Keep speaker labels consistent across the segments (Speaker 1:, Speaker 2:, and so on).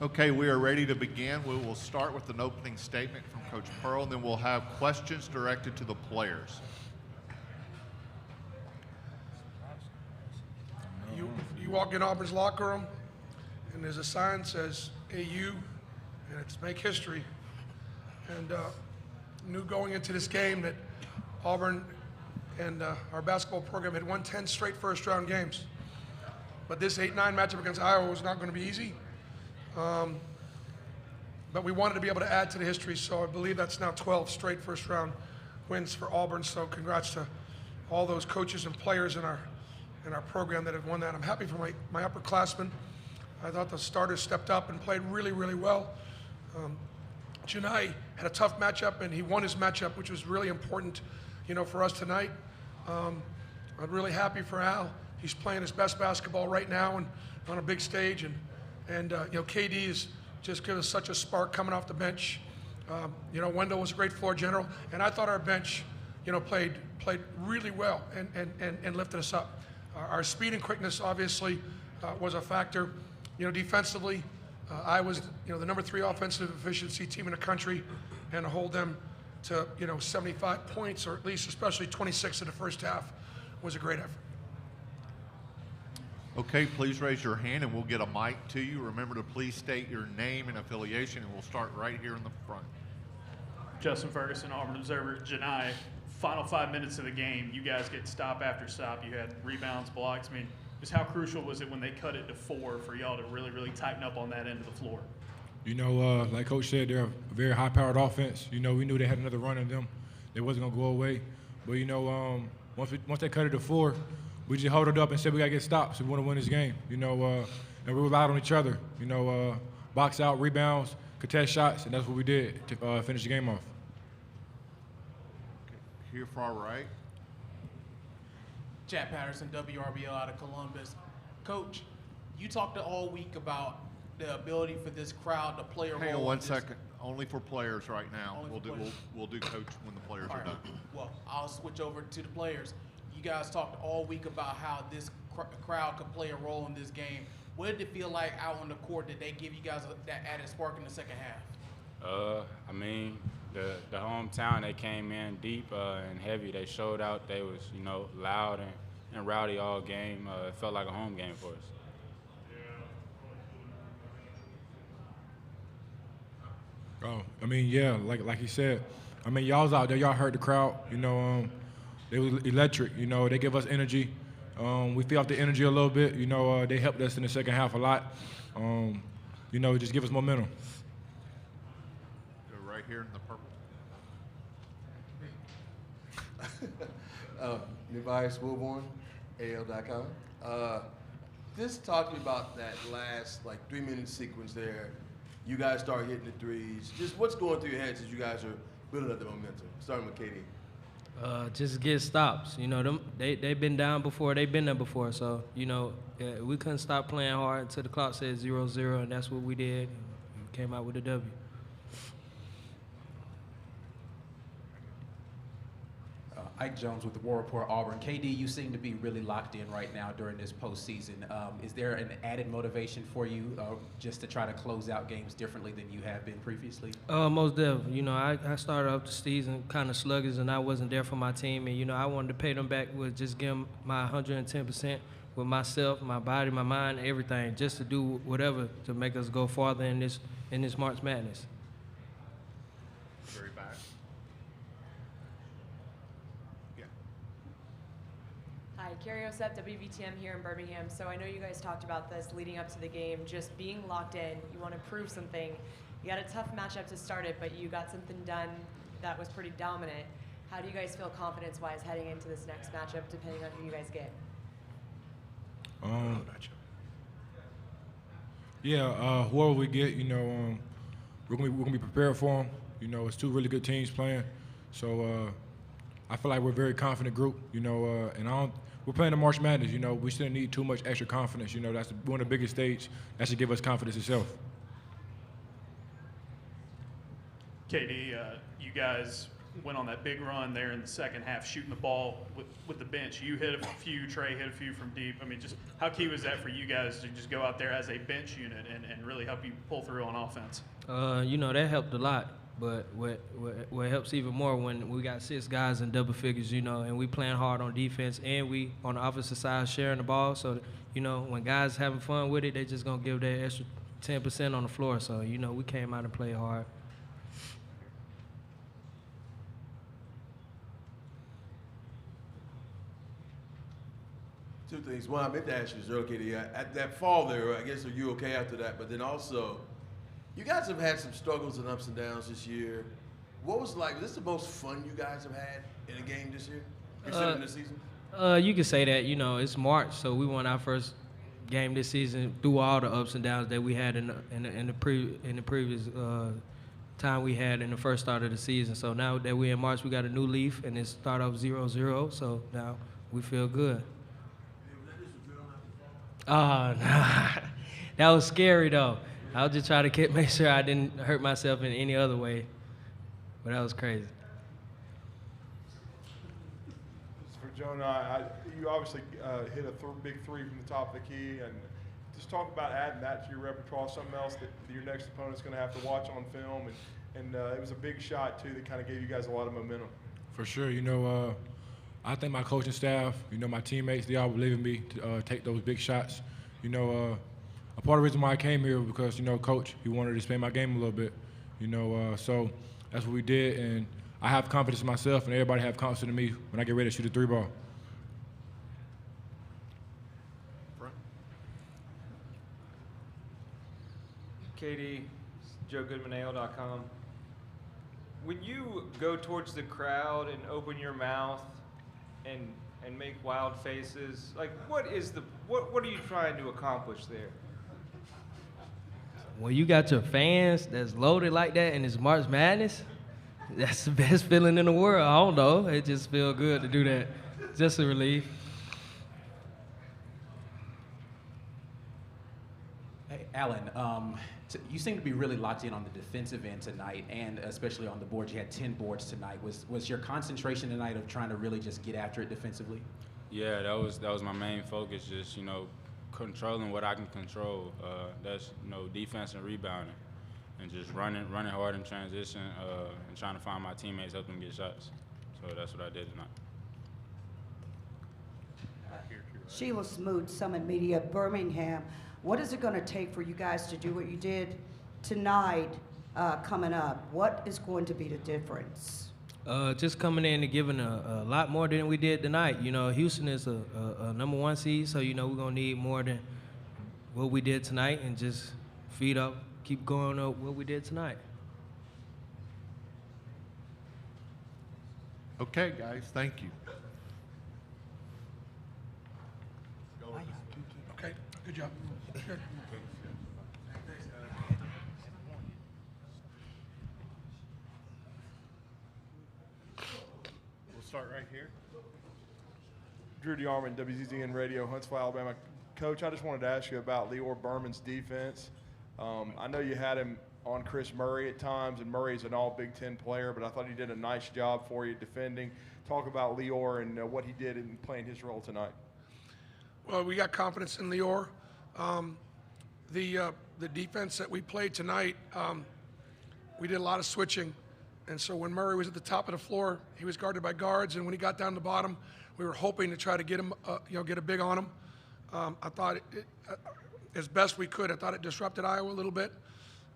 Speaker 1: Okay, we are ready to begin. We will start with an opening statement from Coach Pearl, and then we'll have questions directed to the players.
Speaker 2: You walk in Auburn's locker room, and there's a sign that says AU, and it's make history. And knew going into this game that Auburn and our basketball program had won 10 straight first-round games. But this 8-9 matchup against Iowa was not going to be easy. But we wanted to be able to add to the history, so I believe that's now 12 straight first-round wins for Auburn. So congrats to all those coaches and players in our program that have won that. I'm happy for my upperclassmen. I thought the starters stepped up and played really, really well. Johni had a tough matchup, and he won his matchup, which was really important, for us tonight. I'm really happy for Al. He's playing his best basketball right now and on a big stage, and KD is just given us such a spark coming off the bench. Wendell was a great floor general, and I thought our bench, played really well and lifted us up. Our speed and quickness obviously was a factor. Defensively, I was the number 3 offensive efficiency team in the country, and to hold them to 75 points, or at least especially 26 in the first half, was a great effort.
Speaker 1: Okay, please raise your hand and we'll get a mic to you. Remember to please state your name and affiliation, and we'll start right here in the front.
Speaker 3: Justin Ferguson, Auburn Observer. Johni, final 5 minutes of the game, you guys get stop after stop. You had rebounds, blocks. I mean, just how crucial was it when they cut it to 4 for y'all to really, really tighten up on that end of the floor?
Speaker 4: Like Coach said, they're a very high-powered offense. We knew they had another run in them. They wasn't going to go away. But, once they cut it to 4, we just huddled up and said we got to get stops. We want to win this game, and we relied on each other, box out, rebounds, contest shots, and that's what we did to finish the game off.
Speaker 1: Okay. Here far right.
Speaker 5: Chad Patterson, WRBL out of Columbus. Coach, you talked all week about the ability for this crowd to play a role.
Speaker 1: Hang on 1 second. Only for players right now. We'll do coach when the players are done.
Speaker 5: Well, I'll switch over to the players. You guys talked all week about how this crowd could play a role in this game. What did it feel like out on the court? Did they give you guys that added spark in the second half?
Speaker 6: The hometown, they came in deep and heavy. They showed out. They was, loud and rowdy all game. It felt like a home game for us.
Speaker 4: Like he said, y'all was out there. Y'all heard the crowd. They was electric. They give us energy. We feel off the energy a little bit. They helped us in the second half a lot. Just give us momentum.
Speaker 1: Go right here in the purple.
Speaker 7: Levi Swoborn, AL.com. Just talk to me about that last 3-minute sequence there. You guys start hitting the threes. Just what's going through your heads as you guys are building up the momentum? Starting with KD.
Speaker 8: Just get stops. They've been down before. They've been there before. So, we couldn't stop playing hard until the clock said 0-0, and that's what we did. We came out with a W.
Speaker 9: Ike Jones with the War Report, Auburn. KD, you seem to be really locked in right now during this postseason. Is there an added motivation for you just to try to close out games differently than you have been previously?
Speaker 8: Most definitely. I started off the season kind of sluggish, and I wasn't there for my team. And, I wanted to pay them back with just give them my 110% with myself, my body, my mind, everything, just to do whatever to make us go farther in this March Madness.
Speaker 1: Very back.
Speaker 10: Hi, Carrie Osep, WVTM here in Birmingham. So I know you guys talked about this leading up to the game, just being locked in. You want to prove something. You got a tough matchup to start it, but you got something done that was pretty dominant. How do you guys feel confidence-wise heading into this next matchup, depending on who you guys get?
Speaker 4: Whoever we get, we're gonna be prepared for them. It's 2 really good teams playing, so I feel like we're a very confident group. We're playing the March Madness. We shouldn't need too much extra confidence. That's one of the biggest stage. That should give us confidence itself.
Speaker 3: KD, you guys went on that big run there in the second half, shooting the ball with the bench. You hit a few, Trey hit a few from deep. I mean, just how key was that for you guys to just go out there as a bench unit and really help you pull through on offense?
Speaker 8: You know, that helped a lot. But what helps even more when we got 6 guys in double figures, you know, and we playing hard on defense and we on the offensive side sharing the ball. So, you know, when guys having fun with it, they just going to give that extra 10% on the floor. So, you know, we came out and played hard.
Speaker 7: Two things. One, I meant to ask you this earlier, Katie. At that fall there, I guess, are you okay after that? But then also, you guys have had some struggles and ups and downs this year. What was it like? Was this the most fun you guys have had in a game this year, considering this season?
Speaker 8: You could say that. You know, it's March, so we won our first game this season through all the ups and downs that we had in the previous time we had in the first start of the season. So now that we're in March, we got a new leaf, and it start off 0-0. So now we feel good. Nah. That was scary though. I was just trying to make sure I didn't hurt myself in any other way, but that was crazy.
Speaker 11: For Jonah, you obviously hit a big three from the top of the key, and just talk about adding that to your repertoire, something else that your next opponent's going to have to watch on film, and it was a big shot too that kind of gave you guys a lot of momentum.
Speaker 4: For sure, you know, I think my coaching staff, you know, my teammates, they all believe in me to take those big shots. You know, a part of the reason why I came here was because, you know, Coach, he wanted to expand my game a little bit, you know, so that's what we did, and I have confidence in myself, and everybody have confidence in me when I get ready to shoot a 3-ball.
Speaker 12: KD, JoeGoodmanAO.com. When you go towards the crowd and open your mouth and make wild faces, like what are you trying to accomplish there?
Speaker 8: When you got your fans that's loaded like that and it's March Madness, that's the best feeling in the world. I don't know. It just feels good to do that. Just a relief.
Speaker 9: Hey, Allen, you seem to be really locked in on the defensive end tonight, and especially on the boards. You had 10 boards tonight. Was your concentration tonight of trying to really just get after it defensively?
Speaker 6: Yeah, that was my main focus. Just, you know, controlling what I can control. That's, you know, defense and rebounding, and just running hard in transition, and trying to find my teammates, help them get shots. So that's what I did tonight.
Speaker 13: Sheila Smoot, Summit Media, Birmingham. What is it going to take for you guys to do what you did tonight coming up? What is going to be the difference?
Speaker 8: Just coming in and giving a lot more than we did tonight. You know, Houston is a #1 seed, so, you know, we're going to need more than what we did tonight and just feed up, keep going up what we did tonight.
Speaker 1: Okay, guys, thank you.
Speaker 2: Okay, good job. Good.
Speaker 11: We'll start right here. Drew DeArmond, WZZN Radio, Huntsville, Alabama. Coach, I just wanted to ask you about Lior Berman's defense. I know you had him on Chris Murray at times, and Murray's an all Big Ten player, but I thought he did a nice job for you defending. Talk about Lior and what he did in playing his role tonight.
Speaker 2: Well, we got confidence in Lior. The defense that we played tonight, we did a lot of switching, and so when Murray was at the top of the floor, he was guarded by guards, and when he got down to the bottom, we were hoping to try to get him, get a big on him. I thought as best we could. I thought it disrupted Iowa a little bit,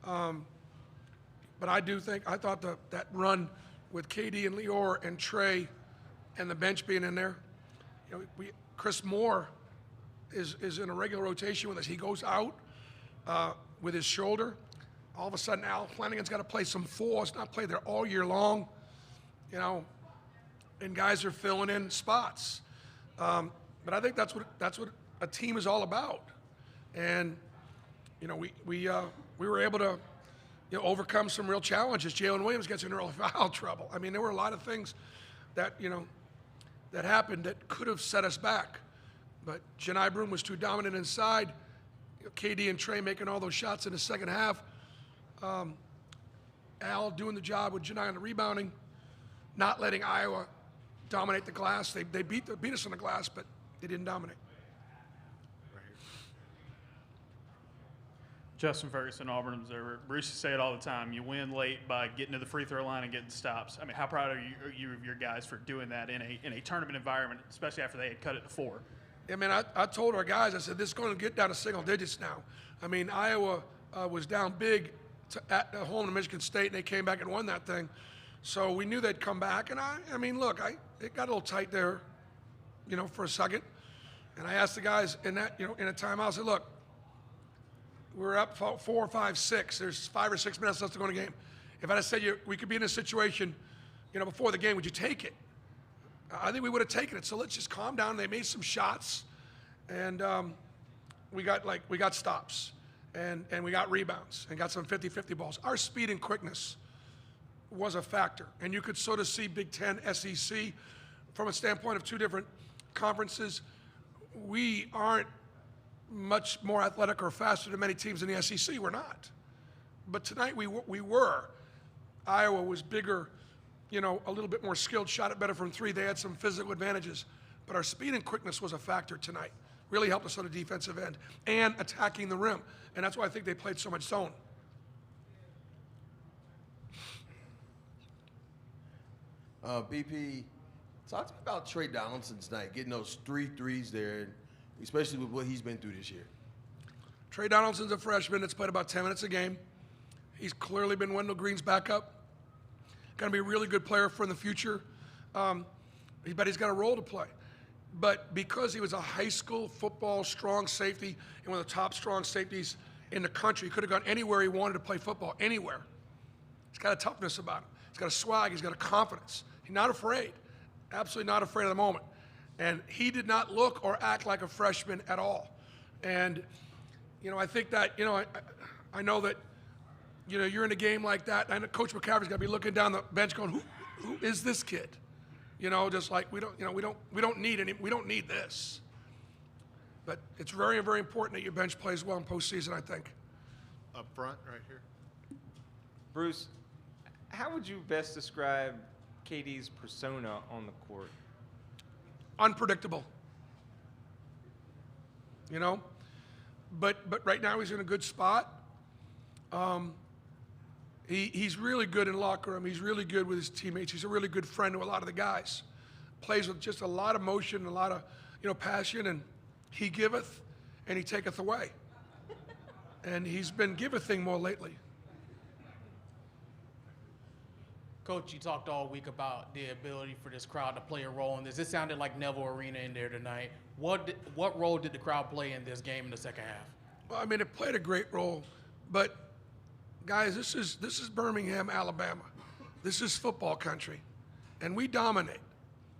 Speaker 2: but I thought that run with KD and Lior and Trey, and the bench being in there, Chris Moore is in a regular rotation with us. He goes out with his shoulder. All of a sudden, Allen Flanigan's got to play some four. He's not played there all year long, and guys are filling in spots. But I think that's what a team is all about. And we were able to overcome some real challenges. Jalen Williams gets in early foul trouble. I mean, there were a lot of things that that happened that could have set us back. But Johni Broome was too dominant inside. KD and Trey making all those shots in the second half. Al doing the job with Johni on the rebounding. not letting Iowa dominate the glass. They beat us on the glass, but they didn't dominate.
Speaker 3: Justin Ferguson, Auburn Observer. Bruce, you say it all the time. You win late by getting to the free throw line and getting stops. I mean, how proud are you of your guys for doing that in a tournament environment, especially after they had cut it to 4?
Speaker 2: I mean, I told our guys, I said, this is going to get down to single digits now. I mean, Iowa was down big at home to Michigan State, and they came back and won that thing. So we knew they'd come back. And I mean, look, it got a little tight there, for a second. And I asked the guys in that, in a timeout, I said, look, we're up 4, 5, 6. There's 5 or 6 minutes left to go in the game. If I'd have said we could be in a situation, before the game, would you take it? I think we would have taken it. So let's just calm down. They made some shots, and we got stops, and we got rebounds, and got some 50-50 balls. Our speed and quickness was a factor, and you could sort of see Big Ten, SEC, from a standpoint of 2 different conferences. We aren't much more athletic or faster than many teams in the SEC. We're not. But tonight we were. Iowa was bigger, a little bit more skilled, shot it better from 3. They had some physical advantages. But our speed and quickness was a factor tonight. Really helped us on the defensive end and attacking the rim. And that's why I think they played so much zone.
Speaker 7: BP, talk to me about Trey Donaldson tonight, getting those 3 threes there, especially with what he's been through this year.
Speaker 2: Trey Donaldson's a freshman that's played about 10 minutes a game. He's clearly been Wendell Green's backup. Going to be a really good player for in the future. But he's got a role to play. But because he was a high school football strong safety and one of the top strong safeties in the country, he could have gone anywhere he wanted to play football, anywhere. He's got a toughness about him. He's got a swag. He's got a confidence. He's not afraid. Absolutely not afraid of the moment. And he did not look or act like a freshman at all. And, I think that, I know that, you're in a game like that. I know Coach McCaffrey's got to be looking down the bench going, who is this kid? Just like we don't need this. But it's very, very important that your bench plays well in postseason, I think.
Speaker 1: Up front, right here.
Speaker 12: Bruce, how would you best describe KD's persona on the court?
Speaker 2: Unpredictable. But right now he's in a good spot. He's really good in the locker room. He's really good with his teammates. He's a really good friend to a lot of the guys. Plays with just a lot of motion, a lot of passion, and he giveth and he taketh away. And he's been givething more lately.
Speaker 5: Coach, you talked all week about the ability for this crowd to play a role in this. It sounded like Neville Arena in there tonight. What role did the crowd play in this game in the second half?
Speaker 2: Well, I mean, it played a great role, but guys, this is Birmingham, Alabama. This is football country, and we dominate,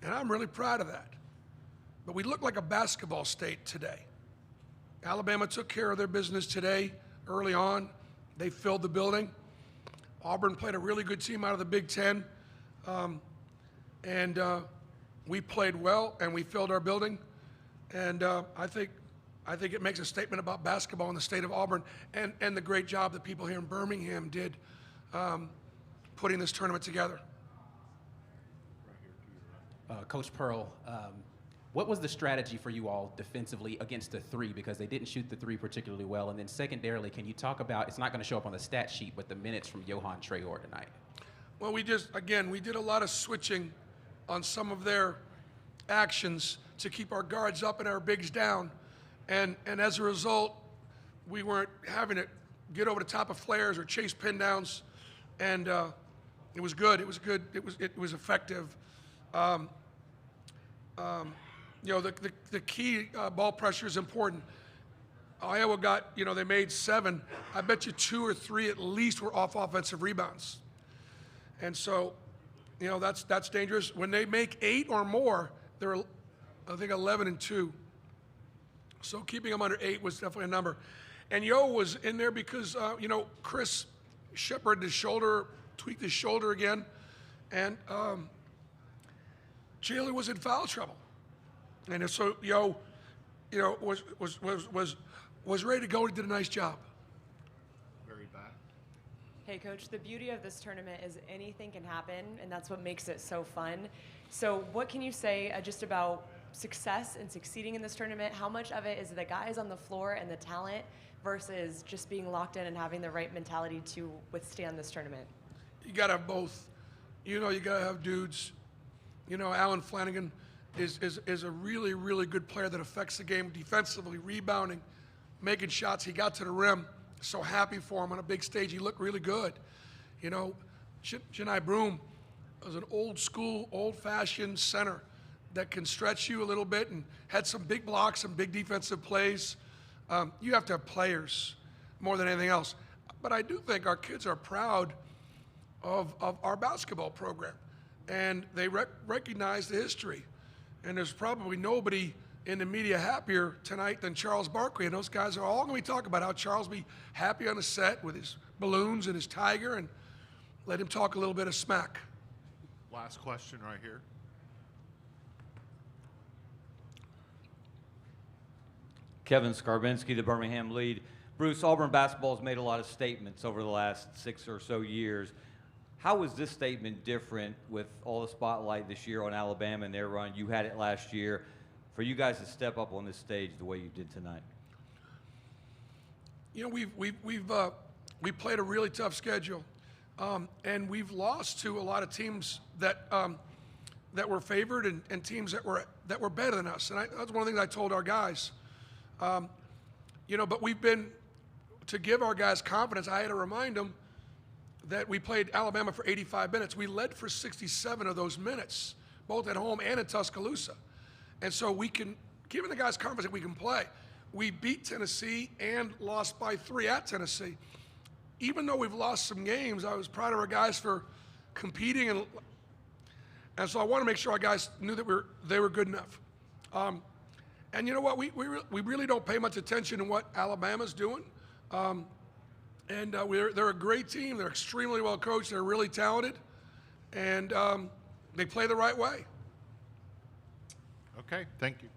Speaker 2: and I'm really proud of that. But we look like a basketball state today. Alabama took care of their business today early on. They filled the building. Auburn played a really good team out of the Big Ten, and we played well, and we filled our building. And I think it makes a statement about basketball in the state of Auburn and the great job that people here in Birmingham did putting this tournament together.
Speaker 9: Coach Pearl, what was the strategy for you all defensively against the 3? Because they didn't shoot the 3 particularly well. And then secondarily, can you talk about, it's not going to show up on the stat sheet, but the minutes from Johan Traore tonight?
Speaker 2: Well, we did a lot of switching on some of their actions to keep our guards up and our bigs down. And as a result, we weren't having to get over the top of flares or chase pin downs. And it was good. It was good. It was effective. The key ball pressure is important. Iowa got, they made 7. I bet you 2 or 3 at least were off offensive rebounds. And so, that's dangerous. When they make 8 or more, they're, I think, 11-2. So keeping them under 8 was definitely a number. And Yo was in there because, Chris shepherded his shoulder, tweaked his shoulder again, and Jalen was in foul trouble. And so Yo, was ready to go. He did a nice job.
Speaker 1: Very bad.
Speaker 10: Hey, Coach, the beauty of this tournament is anything can happen, and that's what makes it so fun. So what can you say just about success and succeeding in this tournament? How much of it is the guys on the floor and the talent versus just being locked in and having the right mentality to withstand this tournament?
Speaker 2: You got to have both. You know, you got to have dudes. You know, Allen Flanigan is a really, really good player that affects the game defensively, rebounding, making shots. He got to the rim. So happy for him on a big stage. He looked really good. You know, Johni Broome was an old school, old-fashioned center that can stretch you a little bit and had some big blocks, some big defensive plays. You have to have players more than anything else. But I do think our kids are proud of our basketball program, and they recognize the history. And there's probably nobody in the media happier tonight than Charles Barkley, and those guys are all going to be talking about how Charles be happy on the set with his balloons and his tiger, and let him talk a little bit of smack.
Speaker 1: Last question right here.
Speaker 14: Kevin Skarbinski, the Birmingham lead. Bruce, Auburn basketball has made a lot of statements over the last 6 or so years. How was this statement different with all the spotlight this year on Alabama and their run? You had it last year. For you guys to step up on this stage the way you did tonight?
Speaker 2: You know, we played a really tough schedule, and we've lost to a lot of teams that were favored and teams that were better than us. And that's one of the things I told our guys. You know, but we've been, to give our guys confidence, I had to remind them that we played Alabama for 85 minutes. We led for 67 of those minutes, both at home and in Tuscaloosa. And so we can, giving the guys confidence that we can play. We beat Tennessee and lost by 3 at Tennessee. Even though we've lost some games, I was proud of our guys for competing, and so I want to make sure our guys knew that they were good enough. And you know what? We really don't pay much attention to what Alabama's doing. They're a great team. They're extremely well coached. They're really talented, and they play the right way.
Speaker 1: Okay, thank you.